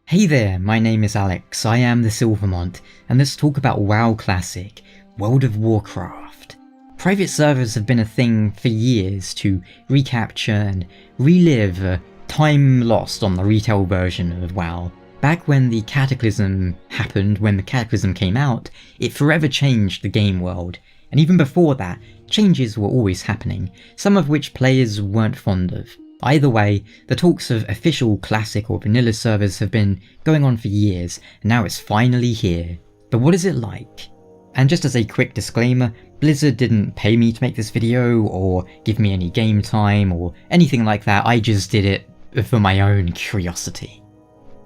Hey there, my name is Alex, I am the Mont, and let's talk about WoW Classic, World of Warcraft. Private servers have been a thing for years to recapture and relive time lost on the retail version of WoW. Back when the Cataclysm happened, when the Cataclysm came out, it forever changed the game world, and even before that, changes were always happening, some of which players weren't fond of. Either way, the talks of official classic or vanilla servers have been going on for years, and now it's finally here. But what is it like? And just as a quick disclaimer, Blizzard didn't pay me to make this video, or give me any game time, or anything like that, I just did it for my own curiosity.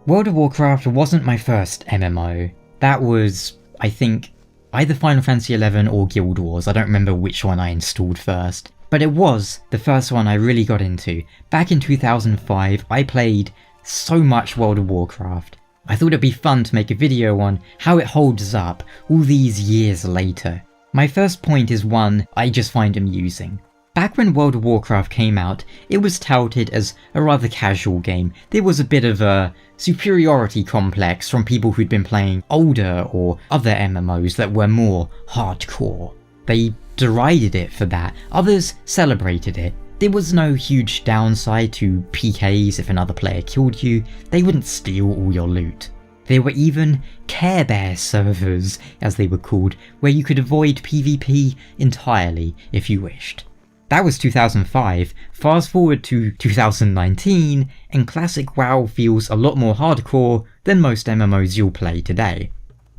World of Warcraft wasn't my first MMO. That was, I think, either Final Fantasy XI or Guild Wars, I don't remember which one I installed first. But it was the first one I really got into. Back in 2005, I played so much World of Warcraft. I thought it'd be fun to make a video on how it holds up all these years later. My first point is one I just find amusing. Back when World of Warcraft came out, it was touted as a rather casual game. There was a bit of a superiority complex from people who'd been playing older or other MMOs that were more hardcore. They derided it for that, others celebrated it. There was no huge downside to PKs if another player killed you, they wouldn't steal all your loot. There were even Care Bear servers, as they were called, where you could avoid PvP entirely if you wished. That was 2005, fast forward to 2019, and classic WoW feels a lot more hardcore than most MMOs you'll play today.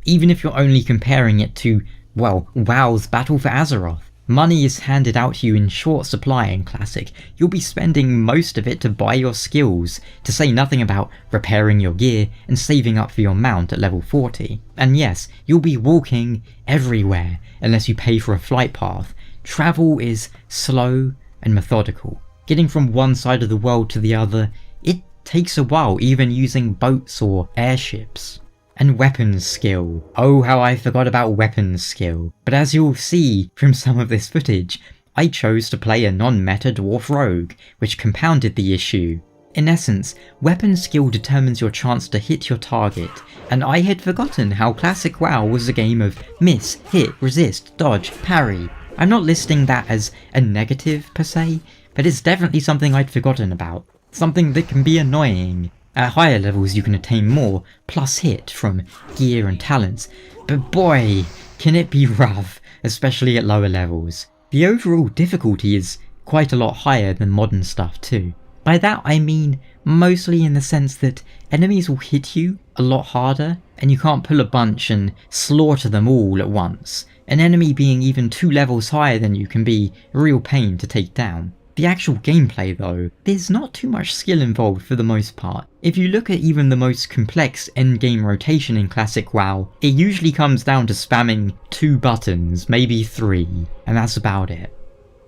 Even if you're only comparing it to WoW's Battle for Azeroth. Money is handed out to you in short supply in Classic. You'll be spending most of it to buy your skills, to say nothing about repairing your gear and saving up for your mount at level 40. And yes, you'll be walking everywhere unless you pay for a flight path. Travel is slow and methodical. Getting from one side of the world to the other, it takes a while even using boats or airships. And weapons skill. Oh, how I forgot about weapons skill. But as you'll see from some of this footage, I chose to play a non-meta dwarf rogue, which compounded the issue. In essence, weapons skill determines your chance to hit your target, and I had forgotten how classic WoW was a game of miss, hit, resist, dodge, parry. I'm not listing that as a negative per se, but it's definitely something I'd forgotten about. Something that can be annoying. At higher levels you can attain more plus hit from gear and talents, but boy, can it be rough, especially at lower levels. The overall difficulty is quite a lot higher than modern stuff too. By that I mean mostly in the sense that enemies will hit you a lot harder, and you can't pull a bunch and slaughter them all at once. An enemy being even 2 levels higher than you can be a real pain to take down. The actual gameplay though, there's not too much skill involved for the most part. If you look at even the most complex endgame rotation in classic WoW, it usually comes down to spamming 2 buttons, maybe 3, and that's about it.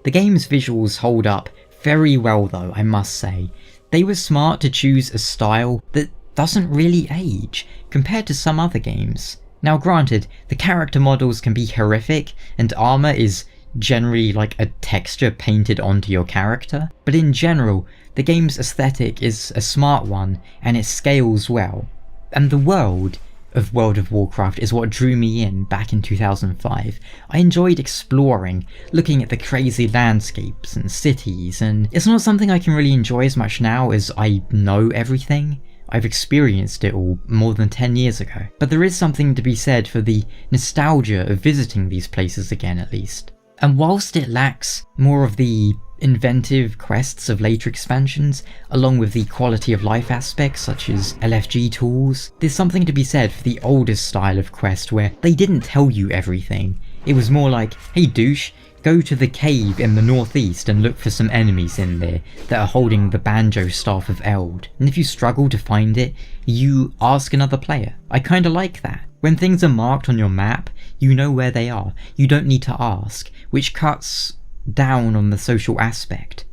The game's visuals hold up very well though, I must say. They were smart to choose a style that doesn't really age, compared to some other games. Now granted, the character models can be horrific, and armour is generally like a texture painted onto your character, but in general, the game's aesthetic is a smart one and it scales well. And the world of World of Warcraft is what drew me in back in 2005. I enjoyed exploring, looking at the crazy landscapes and cities, and it's not something I can really enjoy as much now as I know everything. I've experienced it all more than 10 years ago. But there is something to be said for the nostalgia of visiting these places again at least. And whilst it lacks more of the inventive quests of later expansions, along with the quality of life aspects such as LFG tools, there's something to be said for the oldest style of quest where they didn't tell you everything. It was more like, hey douche, go to the cave in the northeast and look for some enemies in there that are holding the banjo staff of Eld. And if you struggle to find it, you ask another player. I kinda like that. When things are marked on your map, you know where they are. You don't need to ask, which cuts down on the social aspect.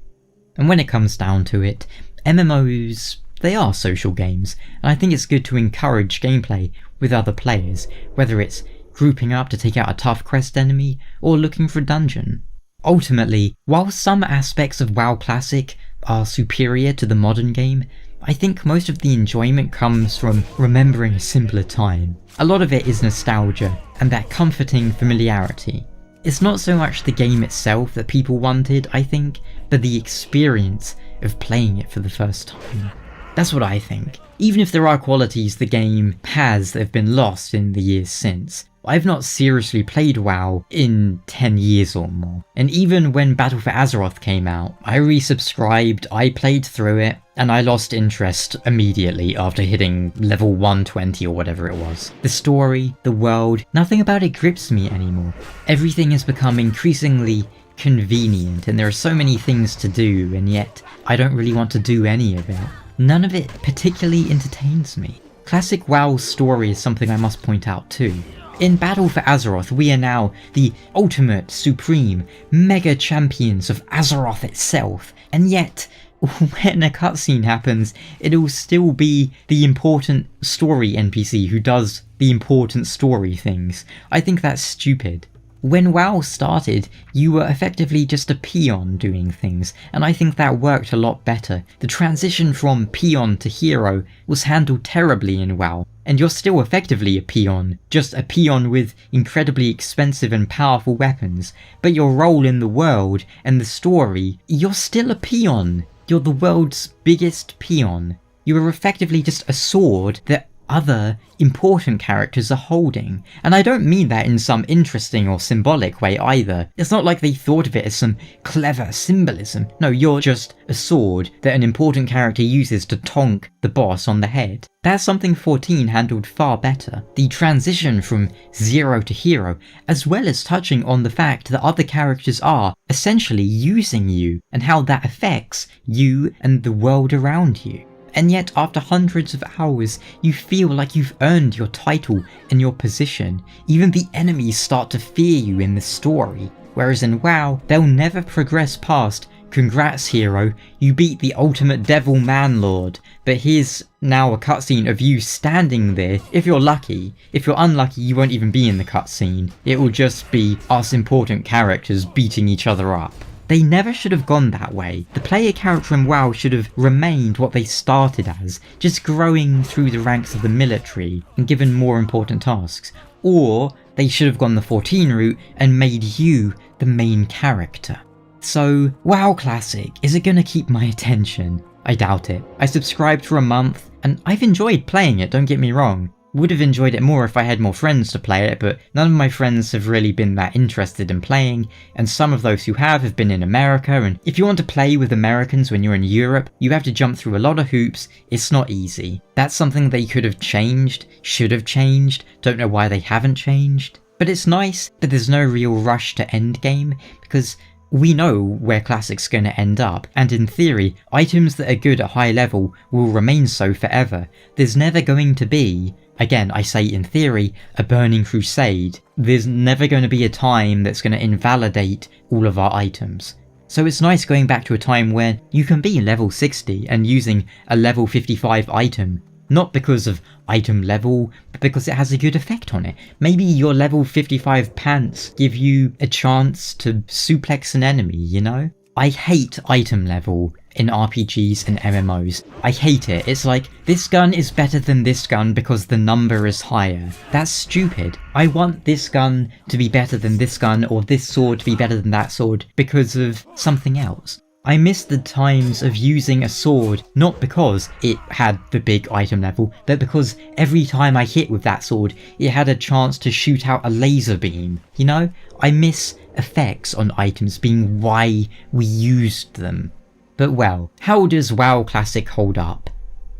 And when it comes down to it, MMOs, they are social games, and I think it's good to encourage gameplay with other players, whether it's grouping up to take out a tough quest enemy, or looking for a dungeon. Ultimately, while some aspects of WoW Classic are superior to the modern game, I think most of the enjoyment comes from remembering a simpler time. A lot of it is nostalgia, and that comforting familiarity. It's not so much the game itself that people wanted, I think, but the experience of playing it for the first time. That's what I think. Even if there are qualities the game has that have been lost in the years since. I've not seriously played WoW in 10 years or more, and even when Battle for Azeroth came out, I resubscribed, I played through it, and I lost interest immediately after hitting level 120 or whatever it was. The story, the world, nothing about it grips me anymore. Everything has become increasingly convenient, and there are so many things to do, and yet I don't really want to do any of it. None of it particularly entertains me. Classic WoW's story is something I must point out too. In Battle for Azeroth, we are now the ultimate, supreme, mega champions of Azeroth itself, and yet, when a cutscene happens, it'll still be the important story NPC who does the important story things. I think that's stupid. When WoW started, you were effectively just a peon doing things, and I think that worked a lot better. The transition from peon to hero was handled terribly in WoW, and you're still effectively a peon, just a peon with incredibly expensive and powerful weapons, but your role in the world and the story, you're still a peon. You're the world's biggest peon. You are effectively just a sword that other important characters are holding. And I don't mean that in some interesting or symbolic way either. It's not like they thought of it as some clever symbolism. No, you're just a sword that an important character uses to tonk the boss on the head. That's something 14 handled far better. The transition from zero to hero, as well as touching on the fact that other characters are essentially using you and how that affects you and the world around you. And yet after hundreds of hours, you feel like you've earned your title and your position. Even the enemies start to fear you in the story. Whereas in WoW, they'll never progress past, "Congrats hero, you beat the ultimate devil manlord," but here's now a cutscene of you standing there, if you're lucky. If you're unlucky, you won't even be in the cutscene. It will just be us important characters beating each other up. They never should have gone that way. The player character in WoW should have remained what they started as, just growing through the ranks of the military and given more important tasks. Or they should have gone the 14 route and made you the main character. So, WoW Classic, is it gonna keep my attention? I doubt it. I subscribed for a month, and I've enjoyed playing it, don't get me wrong. Would have enjoyed it more if I had more friends to play it, but none of my friends have really been that interested in playing, and some of those who have been in America, and if you want to play with Americans when you're in Europe, you have to jump through a lot of hoops. It's not easy. That's something they could have changed, should have changed, don't know why they haven't changed. But it's nice that there's no real rush to endgame, because we know where Classic's going to end up, and in theory, items that are good at high level will remain so forever. There's never going to be, again I say in theory, a burning crusade. There's never going to be a time that's going to invalidate all of our items. So it's nice going back to a time where you can be level 60 and using a level 55 item. Not because of item level, but because it has a good effect on it. Maybe your level 55 pants give you a chance to suplex an enemy, you know? I hate item level in RPGs and MMOs. I hate it. It's like, this gun is better than this gun because the number is higher. That's stupid. I want this gun to be better than this gun, or this sword to be better than that sword because of something else. I miss the times of using a sword, not because it had the big item level, but because every time I hit with that sword, it had a chance to shoot out a laser beam, you know? I miss effects on items being why we used them. But well, how does WoW Classic hold up?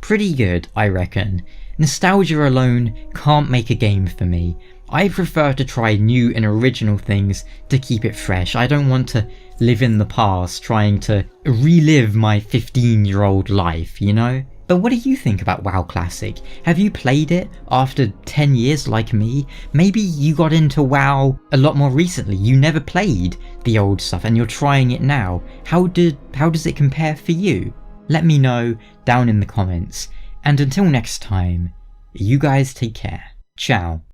Pretty good, I reckon. Nostalgia alone can't make a game for me. I prefer to try new and original things to keep it fresh. I don't want to live in the past trying to relive my 15-year-old life, you know? But what do you think about WoW Classic? Have you played it after 10 years like me? Maybe you got into WoW a lot more recently. You never played the old stuff and you're trying it now. How does it compare for you? Let me know down in the comments. And until next time, you guys take care. Ciao.